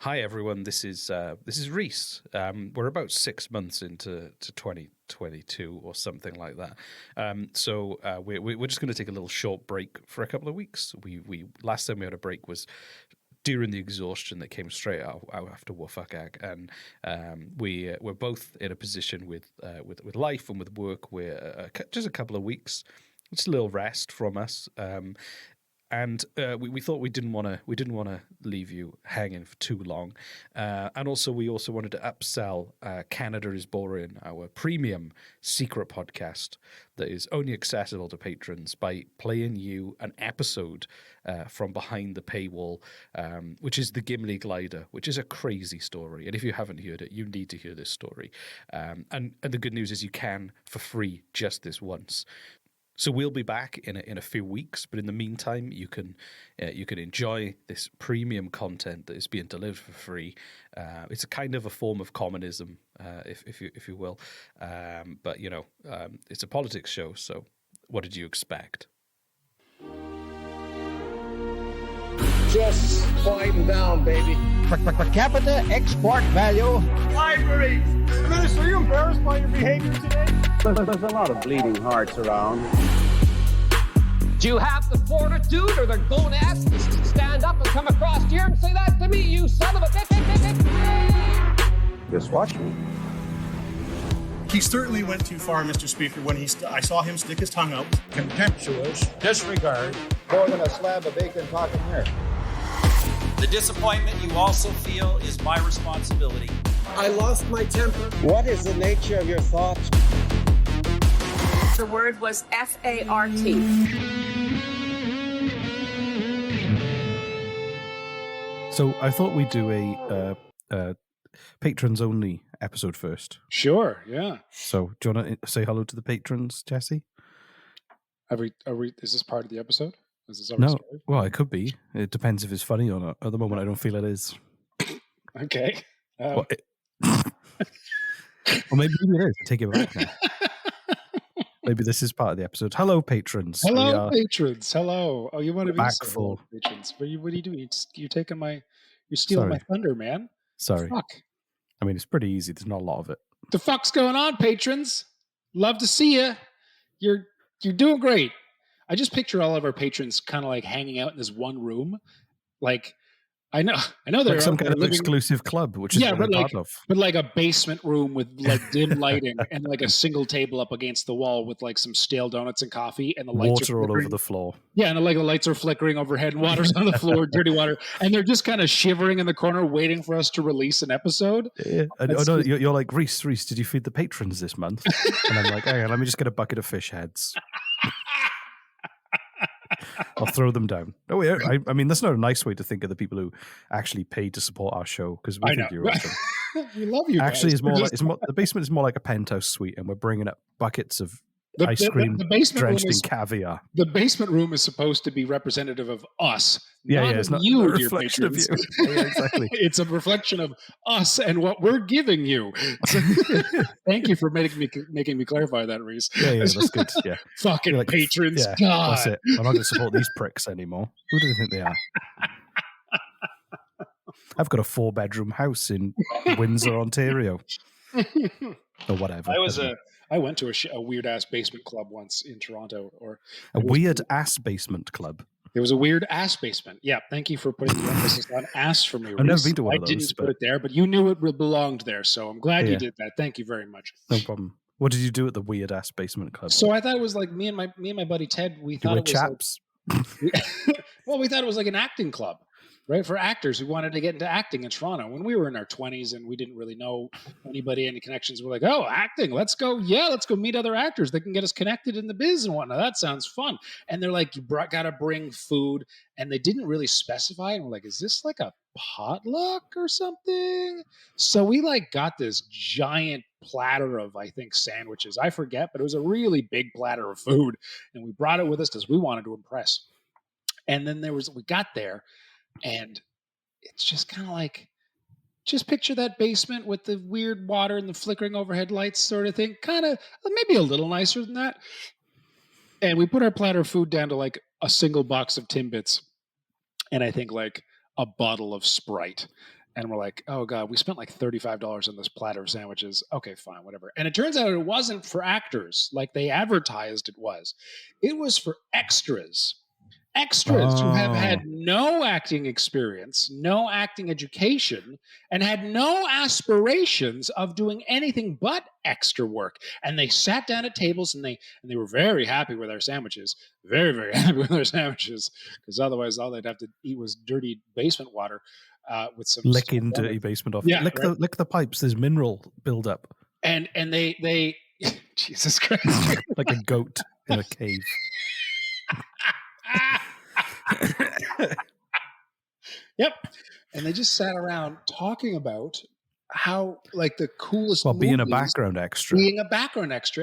Hi everyone, this is Reese. We're about 6 months into 2022 or something like that. So we're just going to take a little short break for a couple of weeks. We last time we had a break was during the exhaustion that came straight out after Wufakag, and we're both in a position with life and with work where just a couple of weeks, it's a little rest from us. And we thought we didn't want to leave you hanging for too long, and also we wanted to upsell Canada is Boring, our premium secret podcast that is only accessible to patrons, by playing you an episode from behind the paywall, which is the Gimli Glider, which is a crazy story. And if you haven't heard it, you need to hear this story. And the good news is you can for free just this once. So we'll be back in a few weeks, but in the meantime, you can enjoy this premium content that is being delivered for free. It's a kind of a form of communism, if you will, but it's a politics show. So, what did you expect? Just quieten down, baby. Per capita export value. Library! Minister, are you embarrassed by your behavior today? There's a lot of bleeding hearts around. Do you have the fortitude or the gonads to stand up and come across here and say that to me, you son of a bitch? Just watch me. He certainly went too far, Mr. Speaker, when I saw him stick his tongue out. Contemptuous disregard. More than a slab of bacon talking here. The disappointment you also feel is my responsibility. I lost my temper. What is the nature of your thoughts? The word was FART. So I thought we'd do a patrons only episode first. Sure, yeah. So do you want to say hello to the patrons, Jesse? Are we, is this part of the episode? Is this No. Story? Well, it could be. It depends if it's funny or not. At the moment, I don't feel it is. Okay. Well, maybe it is. Take it back now. Maybe this is part of the episode. Hello, patrons. Hello, patrons. Hello. Oh, you want to be back so full patrons? What are you doing? You're taking you're stealing my thunder, man. Sorry. Fuck. I mean, it's pretty easy. There's not a lot of it. The fuck's going on, patrons? Love to see you. You're doing great. I just picture all of our patrons kind of like hanging out in this one room, like. I know they're like some kind of exclusive club, which is what I'm part of. But like a basement room with like dim lighting and like a single table up against the wall with like some stale donuts and coffee and the lights water all over the floor. Yeah, and like the lights are flickering overhead and water's on the floor, dirty water, and they're just kind of shivering in the corner, waiting for us to release an episode. Yeah, you're like Reese. Did you feed the patrons this month? And I'm like, hey, let me just get a bucket of fish heads. I'll throw them down. Oh, yeah. I mean, that's not a nice way to think of the people who actually pay to support our show, because we think you're awesome. We love you. Actually, guys. the basement is more like a penthouse suite, and we're bringing up buckets of ice cream drenched in caviar. The basement room is supposed to be representative of us. It's not you, a reflection of you. Yeah, exactly. It's a reflection of us and what we're giving you. So, thank you for making me clarify that, Reese. Yeah, that's good. Yeah, fucking patrons. Yeah, God, that's it. I'm not going to support these pricks anymore. Who do they think they are? I've got a 4-bedroom house in Windsor, Ontario, or whatever. I went to a weird ass basement club once in Toronto, a weird ass basement club. It was a weird ass basement. Yeah, thank you for putting the emphasis on ass for me. I've never been to one of those. I didn't put it there, but you knew it belonged there, so I'm glad you did that. Thank you very much. No problem. What did you do at the weird ass basement club? So I thought it was like me and my buddy Ted. We thought it was chaps. Well, we thought it was like an acting club, right? For actors who wanted to get into acting in Toronto. When we were in our 20s and we didn't really know anybody, any connections, we're like, oh, acting, let's go. Yeah, let's go meet other actors that can get us connected in the biz and whatnot. That sounds fun. And they're like, you got to bring food. And they didn't really specify. And we're like, is this like a potluck or something? So we like got this giant platter of, I think, sandwiches. I forget, but it was a really big platter of food. And we brought it with us because we wanted to impress. And then we got there, and it's just kind of like, just picture that basement with the weird water and the flickering overhead lights sort of thing. Kind of, maybe a little nicer than that. And we put our platter of food down to like a single box of Timbits and I think like a bottle of Sprite. And we're like, oh God, we spent like $35 on this platter of sandwiches. Okay, fine, whatever. And it turns out it wasn't for actors like they advertised it was. It was for extras. Extras who have had no acting experience, no acting education, and had no aspirations of doing anything but extra work. And they sat down at tables and they were very happy with our sandwiches. Very, very happy with our sandwiches. Because otherwise all they'd have to eat was dirty basement water. With some licking dirty basement off. Yeah, lick the pipes. There's mineral buildup. And they Jesus Christ, like a goat in a cave. Yep. And they just sat around talking about how like the coolest being a background extra.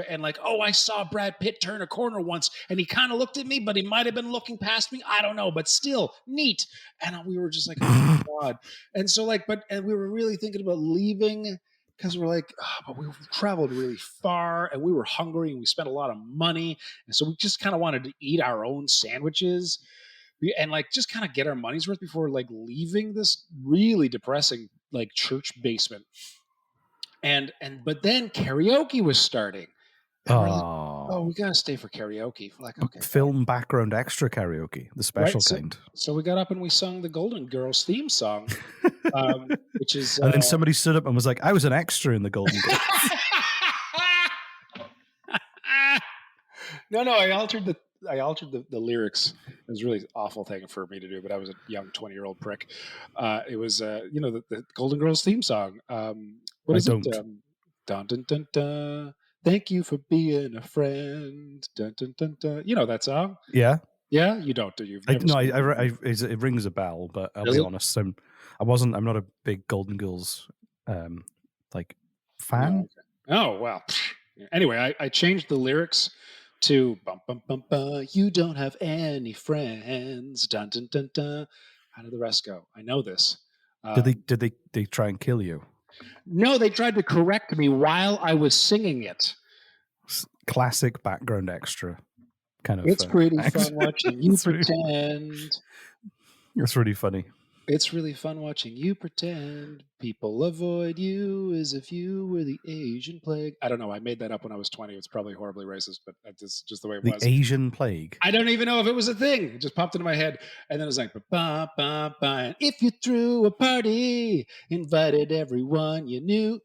And like, oh, I saw Brad Pitt turn a corner once and he kind of looked at me, but he might have been looking past me. I don't know, but still neat. And we were just like, oh my God. And so like, and we were really thinking about leaving because we're like, oh, but we traveled really far and we were hungry and we spent a lot of money. And so we just kind of wanted to eat our own sandwiches and like just kind of get our money's worth before like leaving this really depressing like church basement. But then karaoke was starting. And we're like, oh, we gotta stay for karaoke. We're like, okay, film background extra karaoke, the special kind. So we got up and we sung the Golden Girls theme song, which is. And then somebody stood up and was like, "I was an extra in the Golden Girls." No, I altered the lyrics. It was a really awful thing for me to do, but I was a young 20-year-old prick. It was, the Golden Girls theme song. What is it? Dun, dun, dun, dun. Thank you for being a friend. Dun, dun, dun, dun. You know that song? Yeah. Yeah, you don't, do you? It rings a bell, but I'll be honest, I'm not a big Golden Girls fan. Oh, well. Anyway, I changed the lyrics to bum, bum, bum, bum, you don't have any friends. Dun, dun, dun, dun. How did the rest go? I know this. Did they try and kill you? No, they tried to correct me while I was singing it. Classic background extra kind of. It's pretty fun watching you pretend. It's really funny. It's really fun watching you pretend. People avoid you as if you were the Asian plague. I don't know. I made that up when I was 20. It's probably horribly racist, but that's just the way it was. The Asian plague. I don't even know if it was a thing. It just popped into my head. And then it was like, ba, ba, ba. If you threw a party, invited everyone you knew,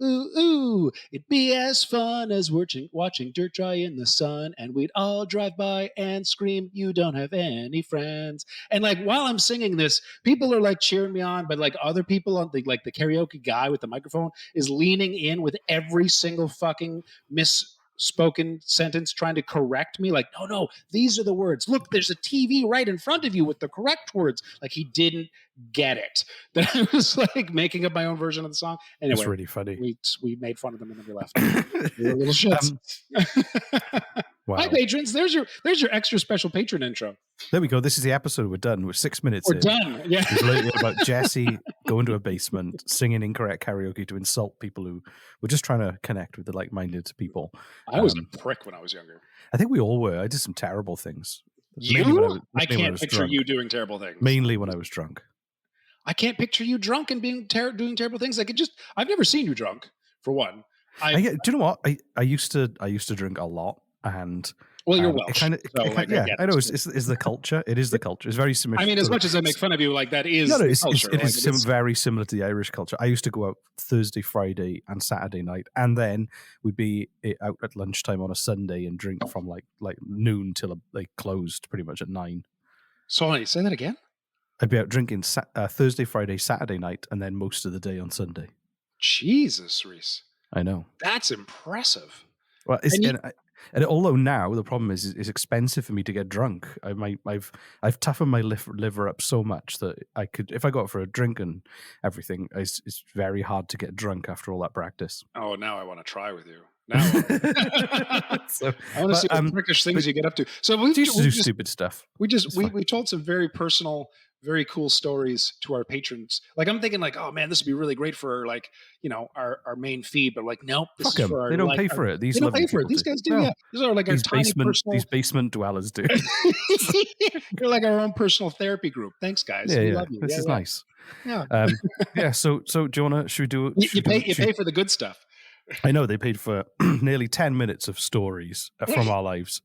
it'd be as fun as watching dirt dry in the sun. And we'd all drive by and scream, you don't have any friends. And like, while I'm singing this, people are like cheering me on, but like other people on the karaoke guy with the microphone is leaning in with every single fucking misspoken sentence trying to correct me. Like, no, these are the words. Look, there's a TV right in front of you with the correct words. Like he didn't get it. That I was like making up my own version of the song. Anyway, it's really funny. We made fun of them and then we left. We were little shits. Wow. Hi, patrons. There's your extra special patron intro. There we go. This is the episode. We're done. We're 6 minutes in. We're done. Yeah. It's literally about Jesse going to a basement, singing incorrect karaoke to insult people who were just trying to connect with the like-minded people. I was a prick when I was younger. I think we all were. I did some terrible things. I can't picture you doing terrible things. Mainly when I was drunk. I can't picture you drunk and doing terrible things. I've never seen you drunk, for one. Do you know what? I used to drink a lot. And you're Welsh. I know. It's the culture. It is the culture. It's very similar. I mean, as much as I make fun of you, like that is culture. It is very similar to the Irish culture. I used to go out Thursday, Friday, and Saturday night, and then we'd be out at lunchtime on a Sunday and drink from like noon till they closed pretty much at 9. Sorry, say that again. I'd be out drinking Thursday, Friday, Saturday night, and then most of the day on Sunday. Jesus, Reese. I know. That's impressive. Well, and although now the problem is it's expensive for me to get drunk. I've toughened my liver up so much that I could, if I go out for a drink and everything, it's very hard to get drunk after all that practice. Oh, now I want to try with you. Now I want to see what prickish things you get up to. So we used to do stupid stuff. We told some very personal very cool stories to our patrons. Like I'm thinking like, oh man, this would be really great for like, our main feed, but like, nope, this Fuck is them. for our, They don't like, pay for it. These they don't lovely pay for it. people These do. guys do, No. yeah. These are like These our tiny personal. These basement dwellers do. They're like our own personal therapy group. Thanks, guys. Yeah, We yeah. love you. This is nice. Yeah. Yeah. So Jonah, should we do? You pay for the good stuff. I know they paid for nearly 10 minutes of stories from our lives.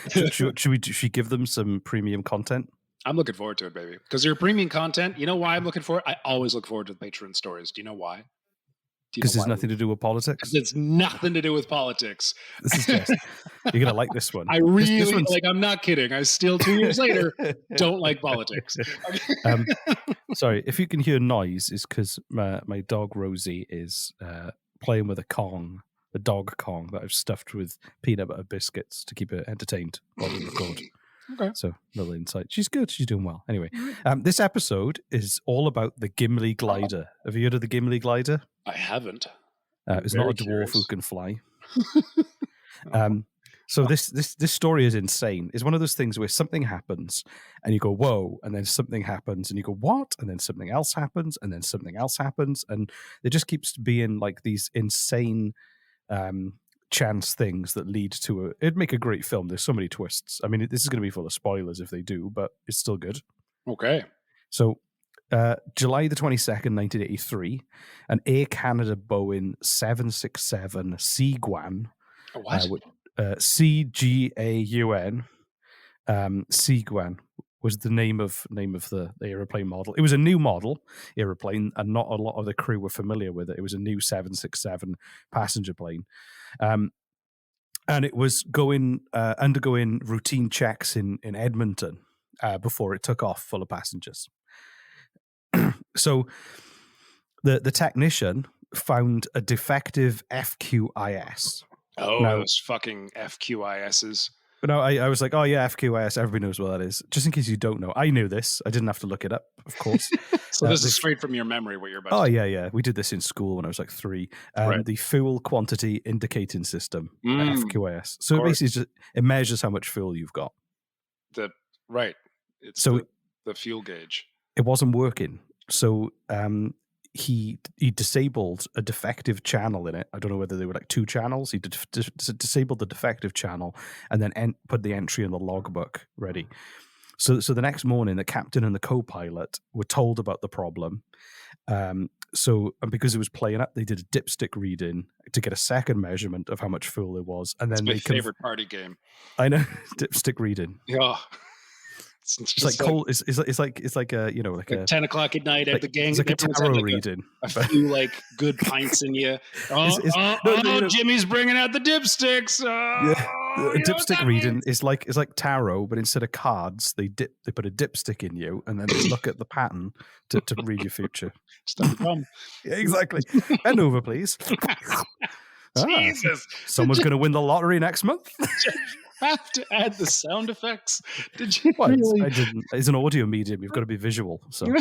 Should we give them some premium content? I'm looking forward to it, baby. Because your premium content, you know why I'm looking forward? I always look forward to the Patreon stories. Do you know why? Because there's nothing to do with politics? It's nothing to do with politics. This is just, you're going to like this one. I really, like, I'm not kidding. I still, 2 years later, don't like politics. Sorry, if you can hear noise, it's because my dog Rosie is playing with a dog Kong that I've stuffed with peanut butter biscuits to keep her entertained while we record. Okay. So, little insight. She's good. She's doing well. Anyway, this episode is all about the Gimli Glider. Have you heard of the Gimli Glider? I haven't. It's not a dwarf who can fly. So this story is insane. It's one of those things where something happens and you go, whoa, and then something happens and you go, what? And then something else happens and then something else happens. And it just keeps being like these insane chance things that lead to it'd make a great film. There's so many twists. I mean, this is going to be full of spoilers if they do, but it's still good. Okay. So July the 22nd, 1983, an Air Canada Boeing 767 Cguan. What? Cgaun. Cguan was the name of the aeroplane model. It was a new model aeroplane, and not a lot of the crew were familiar with it. It was a new 767 passenger plane. And it was undergoing routine checks in Edmonton before it took off full of passengers. So the technician found a defective FQIS. Oh, those fucking FQISs. But no, I was like, oh yeah, FQIS, everybody knows what that is. Just in case you don't know. I knew this. I didn't have to look it up, of course. So this is straight from your memory, what you're about to do. Yeah. We did this in school when I was like 3. Right. The Fuel Quantity Indicating System, FQIS. So it basically it measures how much fuel you've got. It's the fuel gauge. It wasn't working. So he disabled a defective channel in it. I don't know whether they were like 2 channels. He disabled the defective channel and then put the entry in the logbook ready. So the next morning, the captain and the co-pilot were told about the problem. And because it was playing up, they did a dipstick reading to get a second measurement of how much fuel there was. And then it's my favorite party game. I know, dipstick reading. Yeah. It's like cold. It's like a like a 10 o'clock at night at the gang. It's like a tarot reading. A few like good pints in you. No, Jimmy's bringing out the dipsticks. A dipstick reading is like tarot, but instead of cards, they put a dipstick in you, and then they look at the pattern to read your future. Yeah, exactly. Bend over, please. Jesus, someone's going to win the lottery next month. Have to add the sound effects. Did you? Well, really? I didn't. It's an audio medium. You've got to be visual. So,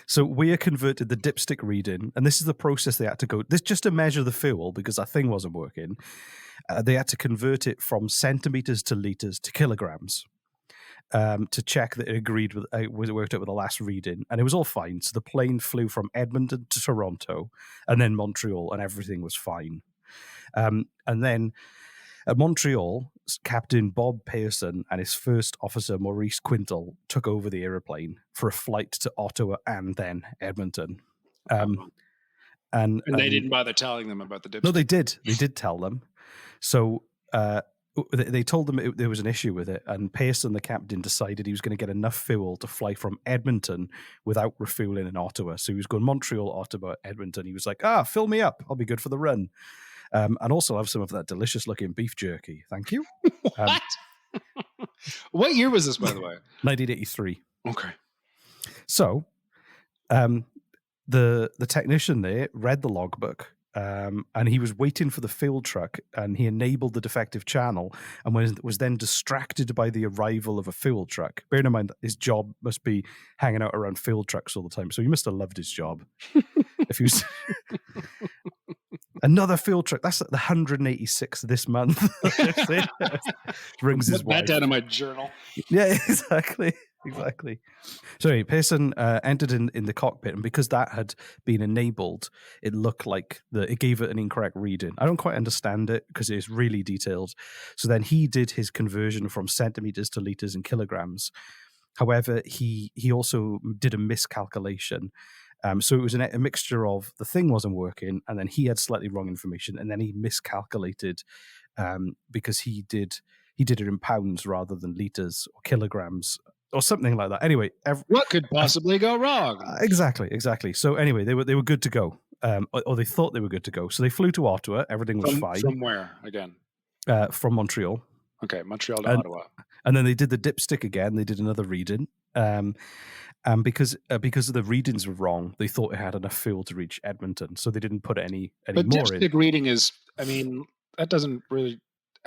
so we converted the dipstick reading, and this is the process they had to go. This just to measure the fuel because that thing wasn't working. They had to convert it from centimeters to liters to kilograms to check that it agreed with. It worked out with the last reading, and it was all fine. So the plane flew from Edmonton to Toronto, and then Montreal, and everything was fine. And then at Montreal, Captain Bob Pearson and his first officer, Maurice Quintal, took over the aeroplane for a flight to Ottawa and then Edmonton. And they didn't bother telling them about the dipstick. No, they did. They did tell them. So they told them there was an issue with it, and Pearson, the captain, decided he was going to get enough fuel to fly from Edmonton without refueling in Ottawa. So he was going Montreal, Ottawa, Edmonton. He was like, fill me up. I'll be good for the run. And also have some of that delicious-looking beef jerky. Thank you. What? What year was this, by the way? 1983. Okay. So, the technician there read the logbook, and he was waiting for the fuel truck, and he enabled the defective channel, and was then distracted by the arrival of a fuel truck. Bearing in mind that his job must be hanging out around fuel trucks all the time, so he must have loved his job. If he was... Another field trip. That's the 186th this month. Rings his Put that wife. down in my journal. Yeah, exactly. So Pearson entered in the cockpit, and because that had been enabled, it looked like it gave it an incorrect reading. I don't quite understand it because it's really detailed. So then he did his conversion from centimeters to liters and kilograms. However, he also did a miscalculation. So it was a mixture of the thing wasn't working, and then he had slightly wrong information, and then he miscalculated because he did it in pounds rather than liters or kilograms or something like that. Anyway, What could possibly go wrong? Exactly. So anyway, they were good to go, or they thought they were good to go. So they flew to Ottawa. Everything was fine. From where again? From Montreal. Okay, Montreal to Ottawa. And then they did the dipstick again. They did another reading. And because the readings were wrong, they thought it had enough fuel to reach Edmonton, so they didn't put any But more dipstick in. reading is, I mean, that doesn't really.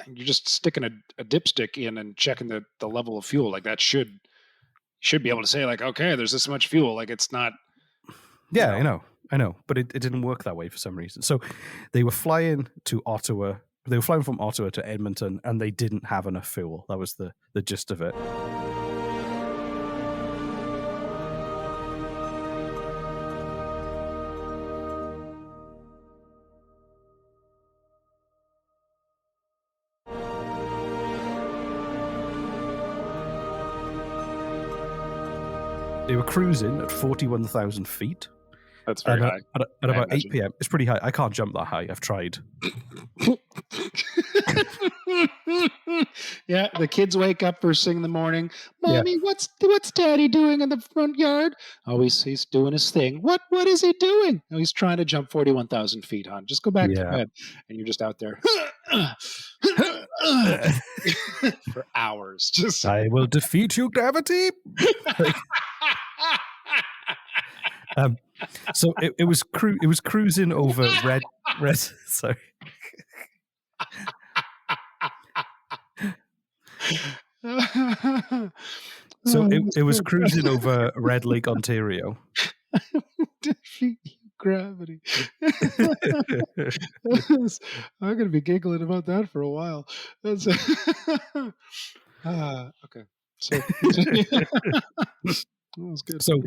You're just sticking a dipstick in and checking the level of fuel. Like that should be able to say like, okay, there's this much fuel. Like it's not. Yeah, I know, but it didn't work that way for some reason. So they were flying to Ottawa. They were flying from Ottawa to Edmonton, and they didn't have enough fuel. That was the gist of it. They were cruising at 41,000 feet. That's very high. At about 8 p.m. It's pretty high. I can't jump that high. I've tried. Yeah, the kids wake up first thing in the morning. Mommy, what's Daddy doing in the front yard? Oh, he's doing his thing. What is he doing? Oh, he's trying to jump 41,000 feet, hon. Just go back to bed. And you're just out there for hours. Just I will defeat you, gravity. So it was cruising over red. Sorry. So it was cruising over Red Lake, Ontario. Defeat you, gravity. I'm gonna be giggling about that for a while. That's okay. So that was good. So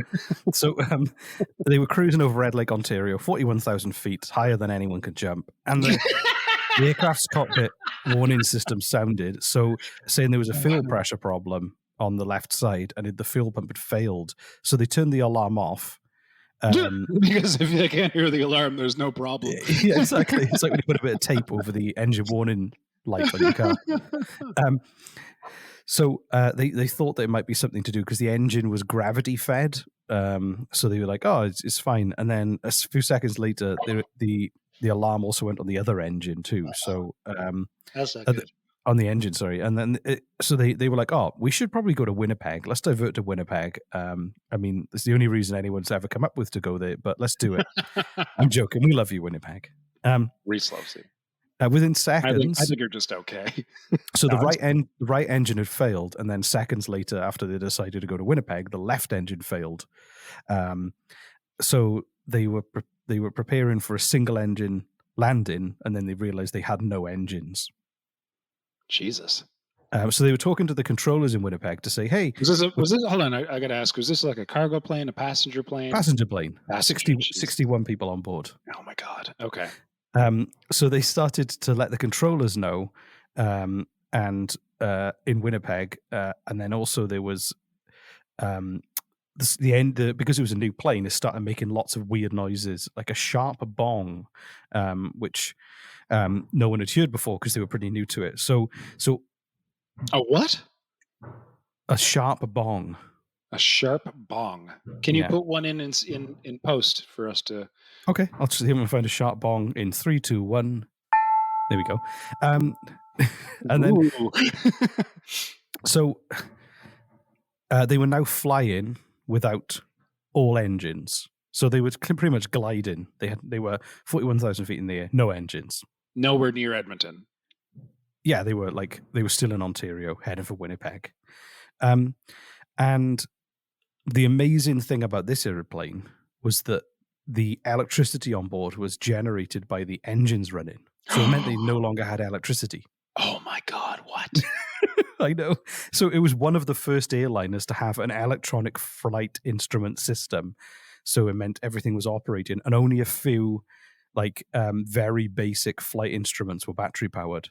they were cruising over Red Lake, Ontario, 41,000 feet, higher than anyone could jump, and the aircraft's cockpit warning system sounded, so saying there was a fuel pressure problem on the left side, and the fuel pump had failed. So they turned the alarm off. Because if they can't hear the alarm, there's no problem. Yeah, exactly. It's like when you put a bit of tape over the engine warning light on your car. So they thought that it might be something to do because the engine was gravity fed. So they were like, "Oh, it's fine." And then a few seconds later, the alarm also went on the other engine too. So That's not good. on the engine, sorry. And then so they were like, "Oh, we should probably go to Winnipeg. Let's divert to Winnipeg." I mean, it's the only reason anyone's ever come up with to go there, but let's do it. I'm joking. We love you, Winnipeg. Reese loves you. Within seconds, I think you're just okay. So the right engine had failed, and then seconds later, after they decided to go to Winnipeg, the left engine failed. So they were preparing for a single engine landing, and then they realized they had no engines. Jesus. So they were talking to the controllers in Winnipeg to say, "Hey, was this? Hold on, I got to ask. Was this like a cargo plane, a passenger plane? Passenger plane. Passenger, 61 people on board." Oh my God. Okay. So they started to let the controllers know, and in Winnipeg, and then also there was because it was a new plane, it started making lots of weird noises, like a sharp bong, which no one had heard before because they were pretty new to it. So a what? A sharp bong. A sharp bong. Can you put one in post for us to? Okay, I'll just see if I can find a sharp bong in 3, 2, 1. There we go. And then, so they were now flying without all engines. So they were pretty much gliding. They were 41,000 feet in the air, no engines. Nowhere near Edmonton. Yeah, they were still in Ontario, heading for Winnipeg. And the amazing thing about this airplane was that the electricity on board was generated by the engines running. So it meant they no longer had electricity. Oh my God, what? I know. So it was one of the first airliners to have an electronic flight instrument system. So it meant everything was operating, and only a few very basic flight instruments were battery powered.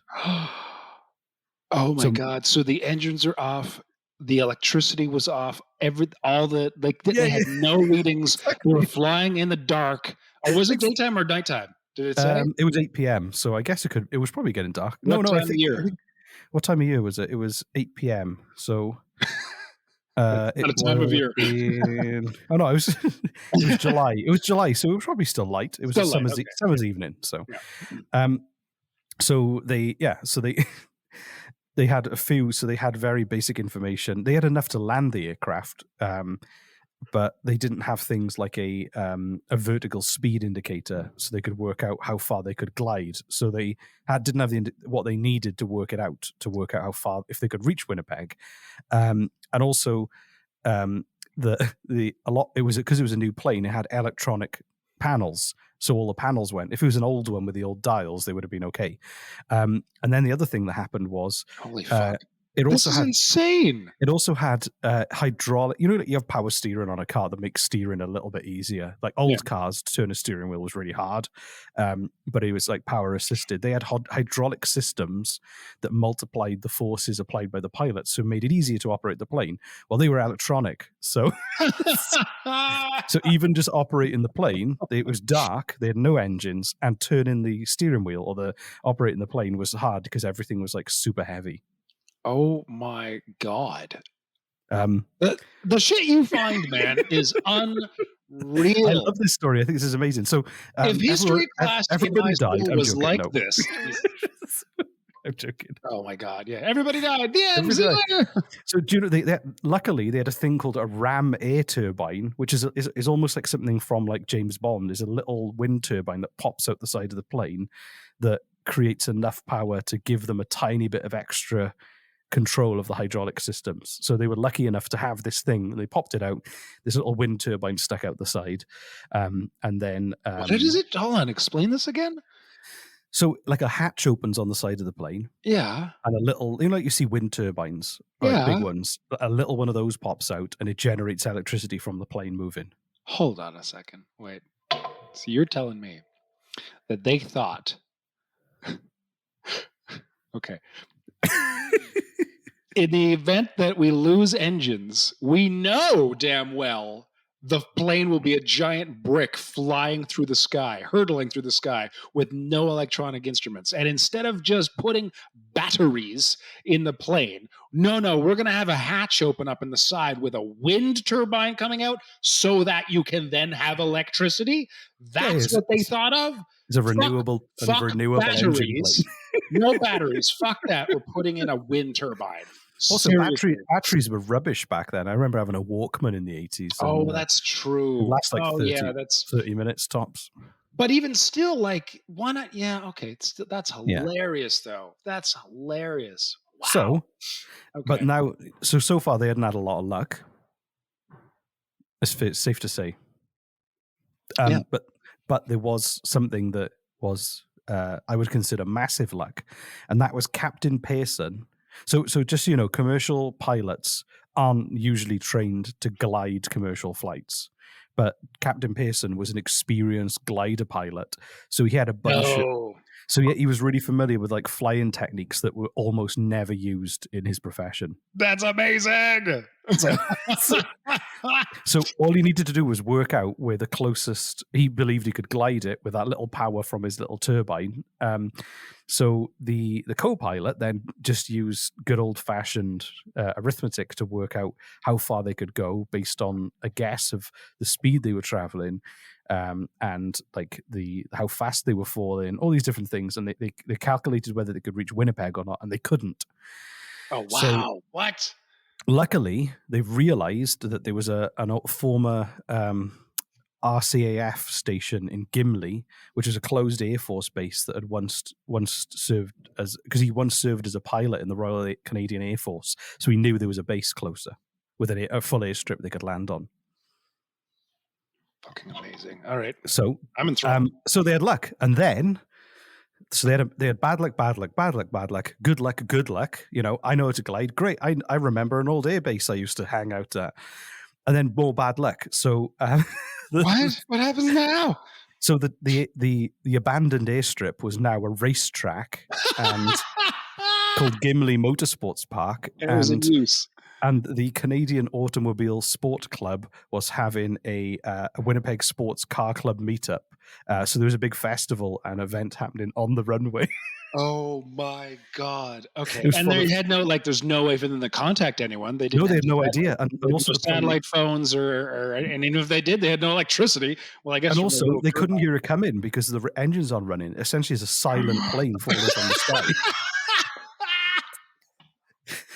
Oh my So- God. So the engines are off. The electricity was off. They Yeah, had no readings. They were flying in the dark. Oh, was it daytime or nighttime? Did it say? It was 8 p.m. So I guess it was probably getting dark. What I time of year? think what time of year was it? It was 8 p.m. So Not a time of year. it was it was July. It was July, so it was probably still light. It was Still a light, summer's evening. So, Yeah. so they they had a few. So they had very basic information. They had enough to land the aircraft, but they didn't have things like a vertical speed indicator, so they could work out how far they could glide. So they didn't have what they needed to work out how far, if they could reach Winnipeg, and also it was because it was a new plane. It had electronic panels, so all the panels went. If it was an old one with the old dials, they would have been okay. And then the other thing that happened was, Holy fuck. it This also is had insane. it also had hydraulic. You know that you have power steering on a car that makes steering a little bit easier. Like old cars, to turn a steering wheel was really hard, but it was like power assisted. They had hydraulic systems that multiplied the forces applied by the pilot, so it made it easier to operate the plane. Well, they were electronic, so so even just operating the plane, it was dark. They had no engines, and turning the steering wheel or operating the plane was hard because everything was like super heavy. Oh my God. Um, The shit you find, man, is unreal. I love this story. I think this is amazing. So, if history class in everybody high died. school I'm was joking, like no. this. I'm joking. Oh my God. Yeah. Everybody died. The end. Everybody See you died. later. So, do you know? Luckily, they had a thing called a ram air turbine, which is almost like something from like James Bond. There's a little wind turbine that pops out the side of the plane that creates enough power to give them a tiny bit of extra control of the hydraulic systems. So they were lucky enough to have this thing, and they popped it out. This little wind turbine stuck out the side, and then What is it? Hold on. Explain this again. so like a hatch opens on the side of the plane, Yeah. and a little, like you see wind turbines, right, Yeah. big ones. A little one of those pops out, and it generates electricity from the plane moving. Hold on a second. Wait. So you're telling me that they thought. Okay. In the event that we lose engines, we know damn well the plane will be a giant brick flying through the sky, hurtling through the sky with no electronic instruments. And instead of just putting batteries in the plane, no, we're going to have a hatch open up in the side with a wind turbine coming out so that you can then have electricity. That's what they thought of. It's a renewable engine plane. No batteries. Fuck that. We're putting in a wind turbine. Also, Seriously. batteries were rubbish back then. I remember having a Walkman in the 80s. Oh, that's true. It lasts like 30 minutes tops. But even still, like, why not? Yeah, okay. That's hilarious, though. That's hilarious. Wow. So, okay. But now, so far they hadn't had a lot of luck. It's safe to say. But there was something that was I would consider massive luck, and that was Captain Pearson. So just so you know, commercial pilots aren't usually trained to glide commercial flights, but Captain Pearson was an experienced glider pilot, so he had a bunch of. So he was really familiar with like flying techniques that were almost never used in his profession. That's amazing. So all he needed to do was work out where the closest he believed he could glide it with that little power from his little turbine. So the co-pilot then just used good old-fashioned arithmetic to work out how far they could go based on a guess of the speed they were traveling. And like how fast they were falling, all these different things, and they calculated whether they could reach Winnipeg or not, and they couldn't. Oh wow! So, what? Luckily, they've realized that there was a former RCAF station in Gimli, which is a closed Air Force base that had once served because he once served as a pilot in the Royal Canadian Air Force, so he knew there was a base closer with a full airstrip they could land on. Fucking amazing. All right. So I'm enthralled. so they had luck, and then so they had bad luck, bad luck, bad luck, bad luck, good luck, good luck. You know, I know how to glide. Great. I remember an old airbase I used to hang out at, and then more bad luck. So What happens now? So the abandoned airstrip was now a racetrack and called Gimli Motorsports Park, It was in use. and the Canadian Automobile Sport Club was having a Winnipeg Sports Car Club meetup. So there was a big festival and event happening on the runway. Oh my God. Okay. It was And full they of- had no, like, there's no way for them to contact anyone. They didn't No, they have had no satellite- idea. And they also had the no satellite phones and even if they did, they had no electricity. Well, I guess. And from a also, little they turbine. couldn't hear it come in because the engines aren't running. Essentially, it's a silent plane falling from the sky.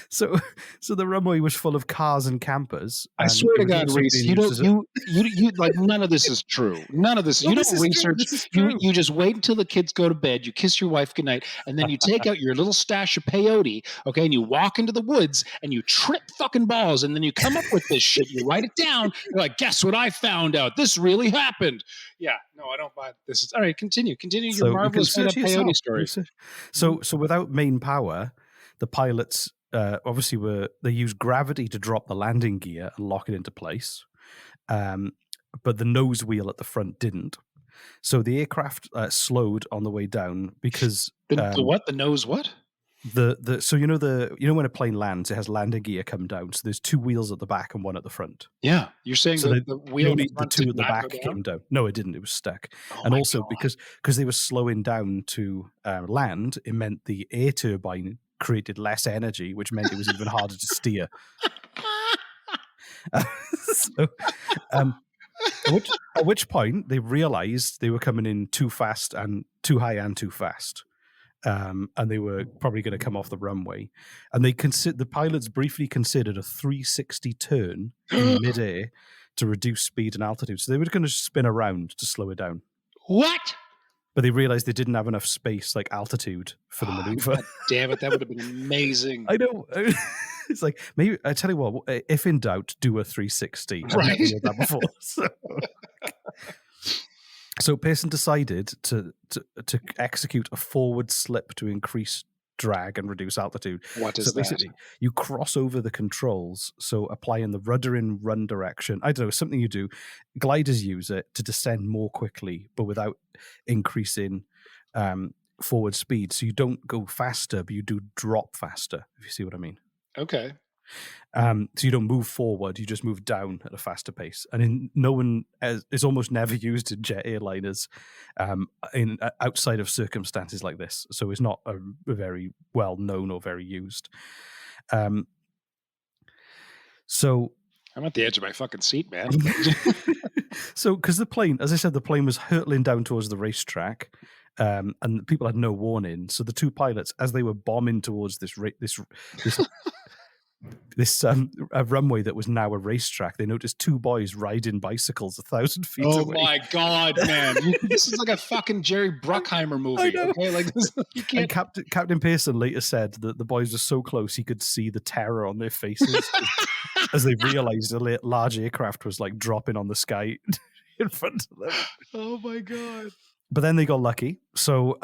So the runway was full of cars and campers. I and swear it to was God, also Reese, being you used don't, as a- you like none of this is true. None of this. No, You this don't is true. research. This is You true. you just wait until the kids go to bed. You kiss your wife goodnight, and then you take out your little stash of peyote, okay, and you walk into the woods and you trip fucking balls, and then you come up with this shit. You write it down. You're like, guess what I found out? This really happened. Yeah, no, I don't buy this. Is all right. Continue your So you can marvelous made up search peyote yourself. stories. So without main power, the pilots obviously they used gravity to drop the landing gear and lock it into place, but the nose wheel at the front didn't. So the aircraft slowed on the way down because The what? The nose what? so you know when a plane lands, it has landing gear come down. So there's two wheels at the back and one at the front. Yeah, you're saying So the wheel in only the front two did at the not back go down? came down. No, it didn't. It was stuck. Oh And my also God. because they were slowing down to land, it meant the air turbine created less energy, which meant it was even harder to steer. So, at which point they realized they were coming in too fast and too high and too fast. And they were probably going to come off the runway. And the pilots briefly considered a 360 turn in midair to reduce speed and altitude. So they were going to spin around to slow it down. What? But they realized they didn't have enough space, like altitude, for the maneuver. God damn it, that would have been amazing. I know. It's like, maybe, I tell you what, if in doubt, do a 360. I've Right. never heard that before. So Pearson decided to execute a forward slip to increase drag and reduce altitude. What is So that? basically, you cross over the controls, so applying the rudder in run direction. I don't know, something you do. Gliders use it to descend more quickly, but without increasing forward speed. So you don't go faster, but you do drop faster, if you see what I mean. Okay. So you don't move forward, you just move down at a faster pace. And it's almost never used in jet airliners outside of circumstances like this. So it's not a very well known or very used. So I'm at the edge of my fucking seat, man. so because the plane, as I said, the plane was hurtling down towards the racetrack. And people had no warning. So the two pilots, as they were bombing towards this a runway that was now a racetrack, they noticed two boys riding bicycles 1,000 feet Oh away. my God, man. This is like a fucking Jerry Bruckheimer movie. know. Okay, like this, you And can't. Captain Pearson later said that the boys were so close he could see the terror on their faces as they realized a large aircraft was like dropping on the sky in front of them. Oh my God. But then they got lucky. So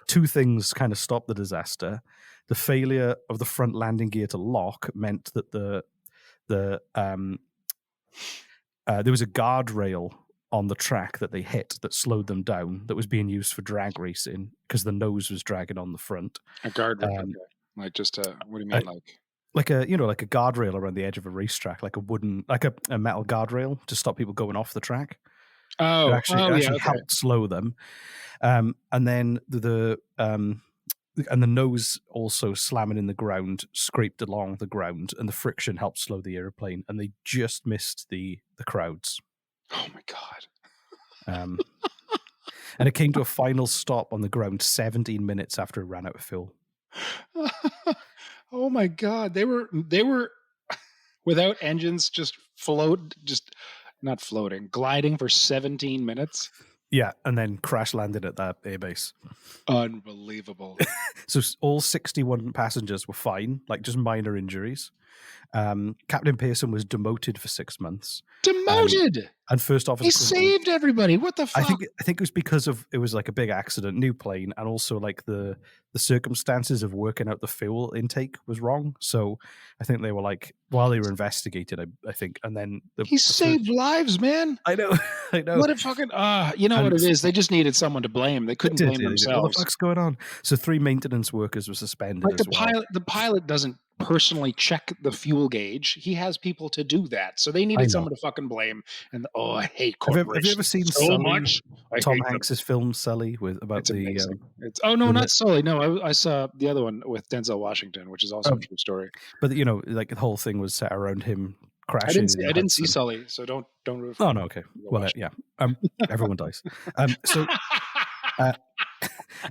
two things kind of stopped the disaster. The failure of the front landing gear to lock meant that there was a guardrail on the track that they hit that slowed them down, that was being used for drag racing because the nose was dragging on the front. A guardrail. Okay. Like just what do you mean? Like a guardrail around the edge of a racetrack, like a metal guardrail to stop people going off the track. Oh, It actually okay. helped slow them. And then the nose also slamming in the ground scraped along the ground, and the friction helped slow the airplane. And they just missed the crowds. Oh my God. And it came to a final stop on the ground 17 minutes after it ran out of fuel. Oh my God. They were without engines, just not floating, gliding for 17 minutes. Yeah, and then crash landed at that airbase. Unbelievable. So all 61 passengers were fine, like just minor injuries. Captain Pearson was demoted for 6 months. Demoted. And first officer He Quintal, saved everybody. What the fuck? I think it was because it was like a big accident, new plane, and also like the circumstances of working out the fuel intake was wrong. So I think they were like, while they were investigating, I think, and then he saved lives, man. I know. What a fucking you know what it is? They just needed someone to blame. They couldn't blame What the themselves. fuck's going on? So 3 maintenance workers were suspended Like as well. the pilot doesn't personally check the fuel gauge. He has people to do that. So they I needed know. someone to fucking blame. And I hate Have you corporations ever seen so Sully? much. I Tom hate them. Hanks's film Sully about It's the amazing. Oh no, with not Sully. No, I saw the other one with Denzel Washington, which is also a true story. but you know, like the whole thing was set around him crashing. I didn't see Sully, so don't root for Oh me. no, okay. Well, yeah. Everyone dies. So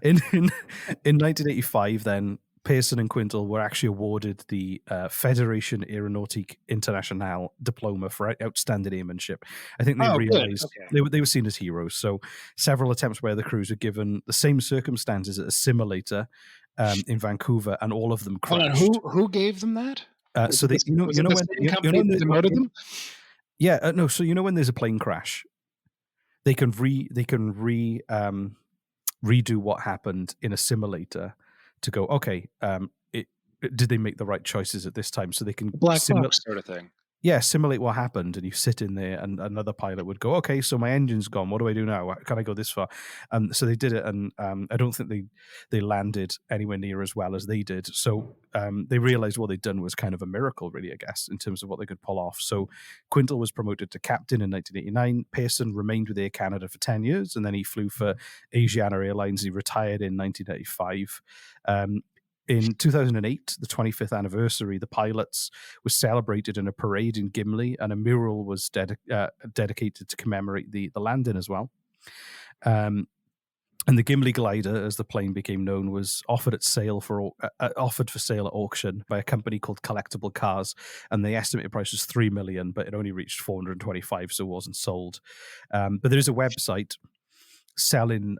in 1985, then Pearson and Quintal were actually awarded the Fédération Aéronautique Internationale diploma for outstanding airmanship. I think they realized they were seen as heroes. So several attempts where the crews were given the same circumstances at a simulator in Vancouver, and all of them crashed. Who gave them that? So they, you know when demoted them? Yeah, no. So you know when there's a plane crash, they can redo what happened in a simulator to go, okay, did they make the right choices at this time? So they can Black box sort of thing. Yeah, simulate what happened, and you sit in there, and another pilot would go, okay, so my engine's gone. What do I do now? Can I go this far? So they did it, and I don't think they landed anywhere near as well as they did. So they realized what they'd done was kind of a miracle, really, I guess, in terms of what they could pull off. So Quintal was promoted to captain in 1989. Pearson remained with Air Canada for 10 years, and then he flew for Asiana Airlines. He retired in 1985. In 2008, the 25th anniversary, the pilots were celebrated in a parade in Gimli, and a mural was dedicated to commemorate the landing as well. And the Gimli Glider, as the plane became known, was offered for sale at auction by a company called Collectible Cars, and the estimated price was $3 million, but it only reached 425, so it wasn't sold. But there is a website selling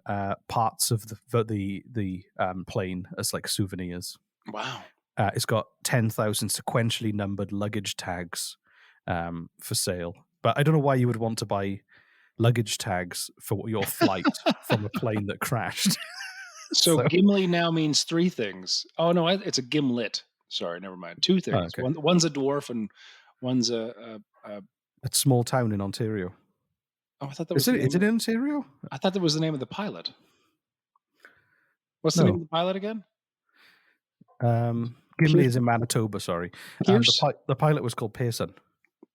parts of the plane as like souvenirs. Wow. It's got 10,000 sequentially numbered luggage tags for sale. But I don't know why you would want to buy luggage tags for your flight from a plane that crashed. So Gimli now means 3 things. Oh no, it's a gimlet. Sorry, never mind. 2 things. Oh, okay. One's a dwarf and one's a small town in Ontario. Oh, I thought that was. Is it in Ontario? I thought that was the name of the pilot. What's the name of the pilot again? Gimli is in Manitoba. Sorry, the pilot was called Pearson.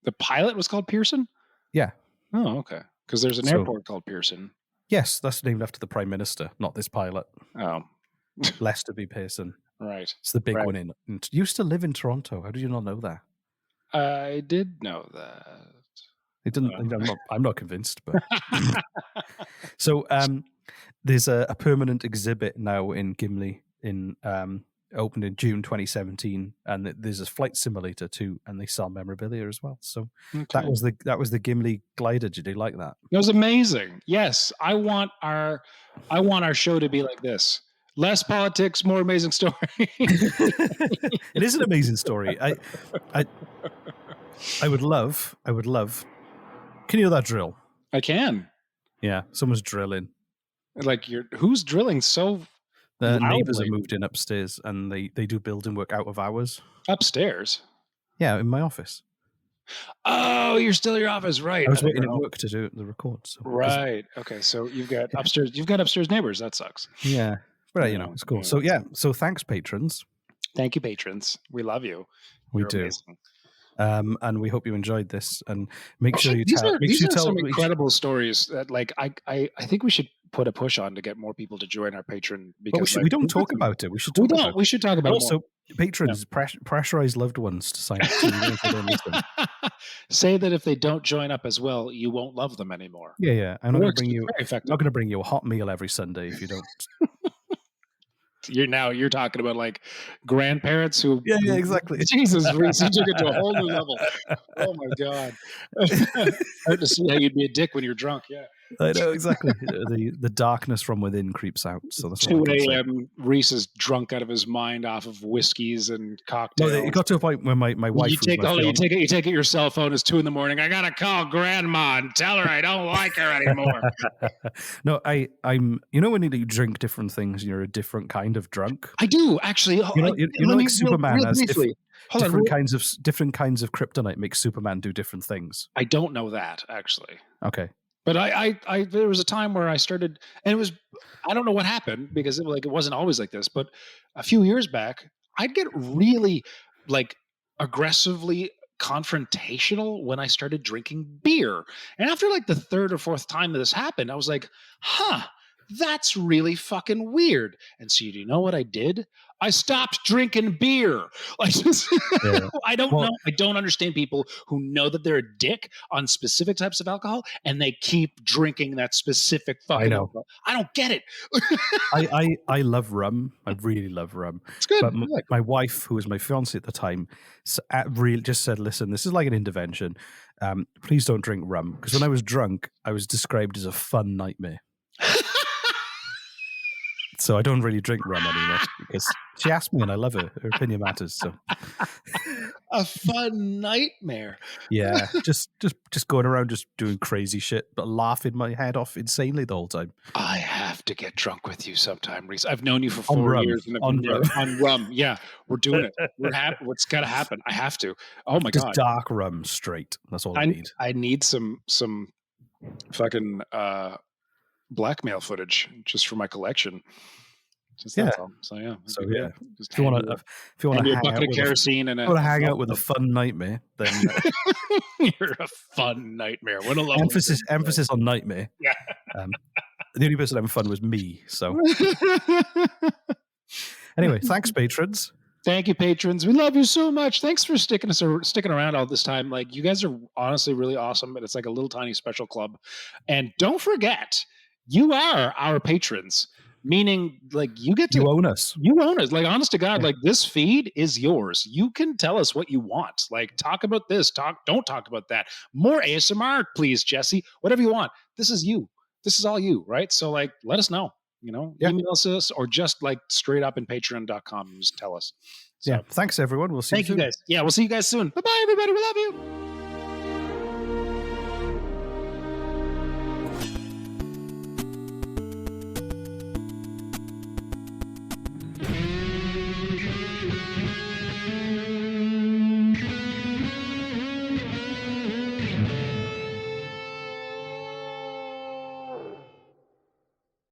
The pilot was called Pearson. Yeah. Oh, okay. Because there's an airport called Pearson. Yes, that's named after the Prime Minister, not this pilot. Oh, Lester B. Pearson. Right. It's the big one in. You used to live in Toronto. How did you not know that? I did know that. It didn't. I'm not convinced, but so there's a permanent exhibit now in Gimli opened in June 2017, and there's a flight simulator too, and they sell memorabilia as well. So that was the Gimli Glider. Did you like that? It was amazing. Yes, I want our show to be like this. Less politics, more amazing story. It is an amazing story. I would love. Can you hear that drill? I can. Yeah, someone's drilling. Like who's drilling so The neighbors have moved in upstairs, and they do building work out of hours. Upstairs? Yeah, in my office. Oh, you're still in your office, right? I was waiting at work to do the record. So, right. Okay. So you've got upstairs. You've got upstairs neighbors. That sucks. Yeah. But it's cool. So So thanks, patrons. Thank you, patrons. We love you. We do. Amazing. And we hope you enjoyed this. And make sure you tell. These are some incredible stories that, like, I think we should put a push on to get more people to join our Patreon, because we don't talk about it. We should talk about it. We should talk about it. Also, patrons pressurize loved ones to sign up. Say that if they don't join up as well, you won't love them anymore. Yeah. I'm not going to bring you a hot meal every Sunday if you don't. You're talking about like grandparents who exactly. Jesus, Reese, you took it to a whole new level. Oh my God. Hard to see how you'd be a dick when you're drunk. Yeah. I know exactly. The darkness from within creeps out. So that's all 2 I can say. a.m. Reese is drunk out of his mind off of whiskeys and No, cocktails. it got to a point where my wife, you take it your cell phone. It's 2 a.m. I gotta call grandma and tell her I don't like her anymore. No, I'm. You know when you drink different things, you're a different kind of drunk. I do actually. You know, like Superman has briefly. different kinds of kryptonite makes Superman do different things. I don't know that actually. Okay. But I there was a time where I started, and it was, I don't know what happened because it wasn't always like this, but a few years back, I'd get really like aggressively confrontational when I started drinking beer. And after like the third or fourth time that this happened, I was like, huh, that's really fucking weird. And so you know what I did? I stopped drinking beer. Like, Yeah. I don't know. I don't understand people who know that they're a dick on specific types of alcohol and they keep drinking that specific fucking alcohol. I don't get it. I love rum. I really love rum. It's good. But my wife, who was my fiance at the time, really just said, "Listen, this is like an intervention. Please don't drink rum." Because when I was drunk, I was described as a fun nightmare. So I don't really drink rum anymore because she asked me and I love her. Her opinion matters. So a fun nightmare. Yeah, just going around just doing crazy shit, but laughing my head off insanely the whole time. I have to get drunk with you sometime, Reese. I've known you for On 4 rum. years. And on rum. Yeah, we're doing it. What's got to happen? I have to. Oh my God. Just dark rum straight. That's all I need. I need some fucking blackmail footage just for my collection. That's all. So yeah. So yeah. If you want to hang a bucket of kerosene and hang out with a fun nightmare, then you're a fun nightmare. What a lovely emphasis on nightmare. Yeah. The only person having fun was me. So anyway, thanks, patrons. Thank you, patrons. We love you so much. Thanks for sticking around all this time. Like, you guys are honestly really awesome, and it's like a little tiny special club. And don't forget, you are our patrons. Meaning, like, you own us. You own us. Like, honest to God, like, this feed is yours. You can tell us what you want. Like, talk about this. Don't talk about that. More ASMR, please, Jesse. Whatever you want. This is you. This is all you, right? So, like, let us know. Email us or just like straight up in patreon.com and just tell us. So, thanks everyone. We'll see you soon. Thank you guys. Yeah, we'll see you guys soon. Bye-bye, everybody. We love you.